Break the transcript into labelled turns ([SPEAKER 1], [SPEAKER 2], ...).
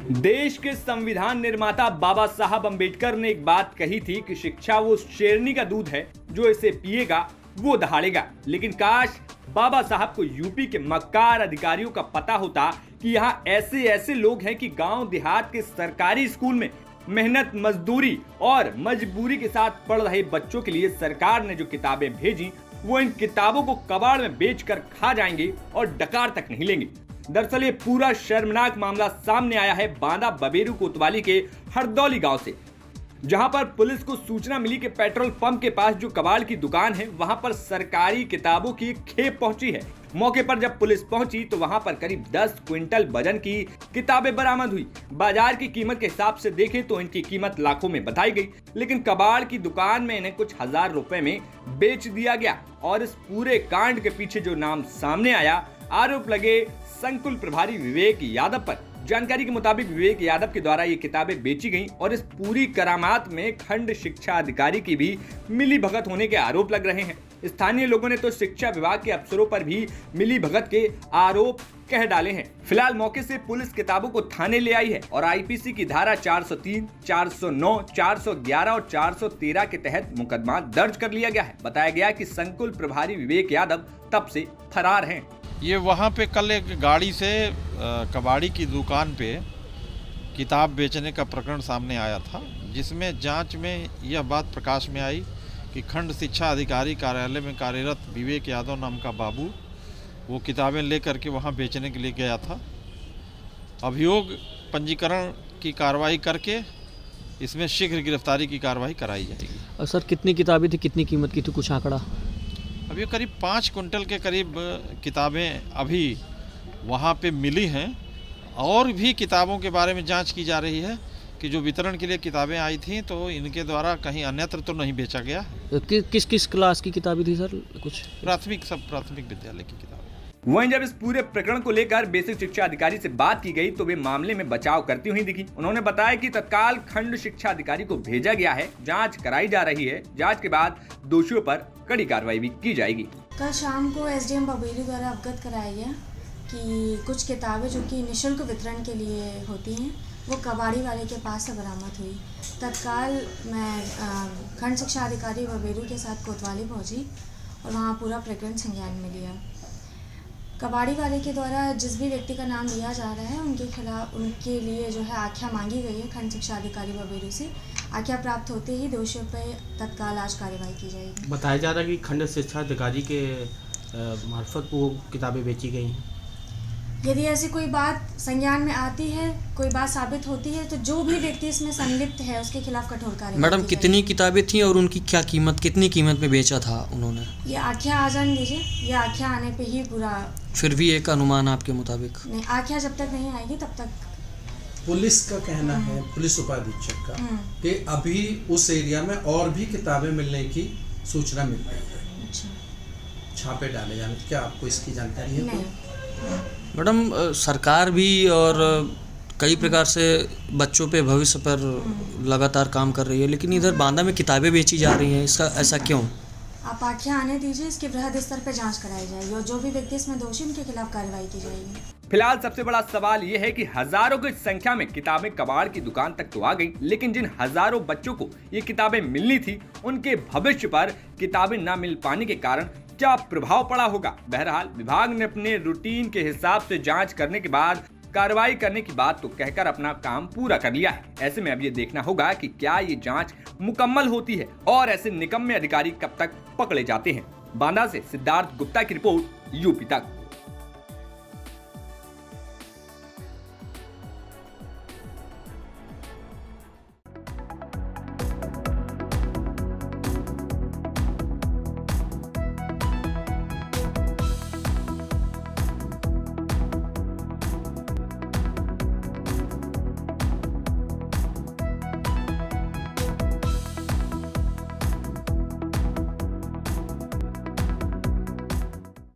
[SPEAKER 1] देश के संविधान निर्माता बाबा साहब अंबेडकर ने एक बात कही थी कि शिक्षा वो शेरनी का दूध है, जो इसे पिएगा वो दहाड़ेगा। लेकिन काश बाबा साहब को यूपी के मक्कार अधिकारियों का पता होता कि यहाँ ऐसे ऐसे लोग हैं कि गांव देहात के सरकारी स्कूल में मेहनत मजदूरी और मजबूरी के साथ पढ़ रहे बच्चों के लिए सरकार ने जो किताबें भेजी वो इन किताबों को कबाड़ में बेचकर खा जाएंगे और डकार तक नहीं लेंगे। दरअसल ये पूरा शर्मनाक मामला सामने आया है बांदा बबेरू कोतवाली के हरदौली गांव से, जहां पर पुलिस को सूचना मिली कि पेट्रोल पंप के पास जो कबाड़ की दुकान है वहां पर सरकारी किताबों की खेप पहुंची है। मौके पर जब पुलिस पहुंची तो वहां पर करीब 10 क्विंटल वजन की किताबें बरामद हुई। बाजार की कीमत के हिसाब से देखें तो इनकी कीमत लाखों में बताई गई, लेकिन कबाड़ की दुकान में इन्हें कुछ हजार रुपए में बेच दिया गया। और इस पूरे कांड के पीछे जो नाम सामने आया, आरोप लगे संकुल प्रभारी विवेक यादव पर। जानकारी के मुताबिक विवेक यादव के द्वारा ये किताबें बेची गईं और इस पूरी करामात में खंड शिक्षा अधिकारी की भी मिली भगत होने के आरोप लग रहे हैं। स्थानीय लोगों ने तो शिक्षा विभाग के अफसरों पर भी मिली भगत के आरोप कह डाले हैं। फिलहाल मौके से पुलिस किताबों को थाने ले आई है और आईपीसी की धारा 403, 409, 411 और 413 के तहत मुकदमा दर्ज कर लिया गया है। बताया गया कि संकुल प्रभारी विवेक यादव तब से फरार हैं।
[SPEAKER 2] ये वहाँ पे कल एक गाड़ी से कबाड़ी की दुकान पे किताब बेचने का प्रकरण सामने आया था, जिसमें जांच में यह बात प्रकाश में आई कि खंड शिक्षा अधिकारी कार्यालय में कार्यरत विवेक यादव नाम का बाबू वो किताबें लेकर के वहाँ बेचने के लिए गया था। अभियोग पंजीकरण की कार्रवाई करके इसमें शीघ्र गिरफ्तारी की कार्रवाई कराई जाएगी।
[SPEAKER 3] और सर कितनी किताबें थी, कितनी कीमत की थी, कुछ आंकड़ा?
[SPEAKER 2] अभी करीब 5 कुंटल के करीब किताबें अभी वहाँ पे मिली हैं और भी किताबों के बारे में जांच की जा रही है कि जो वितरण के लिए किताबें आई थीं तो इनके द्वारा कहीं अन्यत्र तो नहीं बेचा गया।
[SPEAKER 3] किस किस क्लास की किताबें थी सर? कुछ
[SPEAKER 2] प्राथमिक विद्यालय की किताबें।
[SPEAKER 1] वहीं जब इस पूरे प्रकरण को लेकर बेसिक शिक्षा अधिकारी से बात की गई तो वे मामले में बचाव करती हुई दिखी। उन्होंने बताया कि तत्काल खंड शिक्षा अधिकारी को भेजा गया है, जांच कराई जा रही है। जांच के बाद दोषियों पर कड़ी कार्रवाई भी की जाएगी।
[SPEAKER 4] कल शाम को एसडीएम बबेरू द्वारा अवगत कराया गया कि कुछ किताबें जो कि निःशुल्क वितरण के लिए होती हैं वो कबाड़ी वाले के पास से बरामद हुई। तत्काल मैं खंड शिक्षा अधिकारी बबेरू के साथ कोतवाली पहुंची और वहाँ पूरा प्रकरण संज्ञान में लिया। कबाड़ी वाले के द्वारा जिस भी व्यक्ति का नाम लिया जा रहा है उनके खिलाफ उनके लिए जो है आख्या मांगी गई है खंड शिक्षा अधिकारी बबेरू से। आख्या प्राप्त होते ही दोषियों पर तत्काल आज कार्रवाई की जाएगी।
[SPEAKER 5] बताया जा रहा है कि खंड शिक्षा अधिकारी के मार्फत वो किताबें बेची गई हैं।
[SPEAKER 4] यदि ऐसी कोई बात संज्ञान में आती है, कोई बात साबित होती है, तो जो भी व्यक्ति इसमें संलिप्त है उसके खिलाफ कठोर कार्रवाई।
[SPEAKER 3] मैडम कितनी किताबें थी और उनकी क्या कीमत, कितनी कीमत में बेचा था उन्होंने?
[SPEAKER 4] ये आख्या आ जाने दीजिए, ये आख्या आने पे ही पूरा।
[SPEAKER 3] फिर भी एक अनुमान आपके मुताबिक?
[SPEAKER 4] नहीं, आख्या जब तक नहीं आएगी तब तक।
[SPEAKER 6] पुलिस का कहना है, पुलिस उपाधीक्षक का, कि अभी उस एरिया में और भी किताबें मिलने की सूचना मिल रही है।
[SPEAKER 4] अच्छा।
[SPEAKER 6] छापे डाले जाने, क्या आपको इसकी जानकारी है?
[SPEAKER 4] नहीं।
[SPEAKER 3] मैडम सरकार भी और कई प्रकार से बच्चों पे भविष्य पर लगातार काम कर रही है, लेकिन इधर बांदा में किताबें बेची जा रही हैं, इसका ऐसा क्यों?
[SPEAKER 4] आप आख्या आने दीजिए, इसके वृहद स्तर पर जांच कराई जाएगी और जो भी व्यक्ति इसमें दोषी उनके खिलाफ कार्रवाई की जाएगी।
[SPEAKER 1] फिलहाल सबसे बड़ा सवाल ये है कि हजारों की संख्या में किताबें कबाड़ की दुकान तक तो आ गई, लेकिन जिन हजारों बच्चों को ये किताबें मिलनी थी उनके भविष्य पर किताबें न मिल पाने के कारण क्या प्रभाव पड़ा होगा। बहरहाल विभाग ने अपने रूटीन के हिसाब से जांच करने के बाद कार्रवाई करने की बात तो कहकर अपना काम पूरा कर लिया है। ऐसे में अब ये देखना होगा कि क्या ये जांच मुकम्मल होती है और ऐसे निकम्मे अधिकारी कब तक पकड़े जाते हैं। बांदा से सिद्धार्थ गुप्ता की रिपोर्ट, यूपी तक।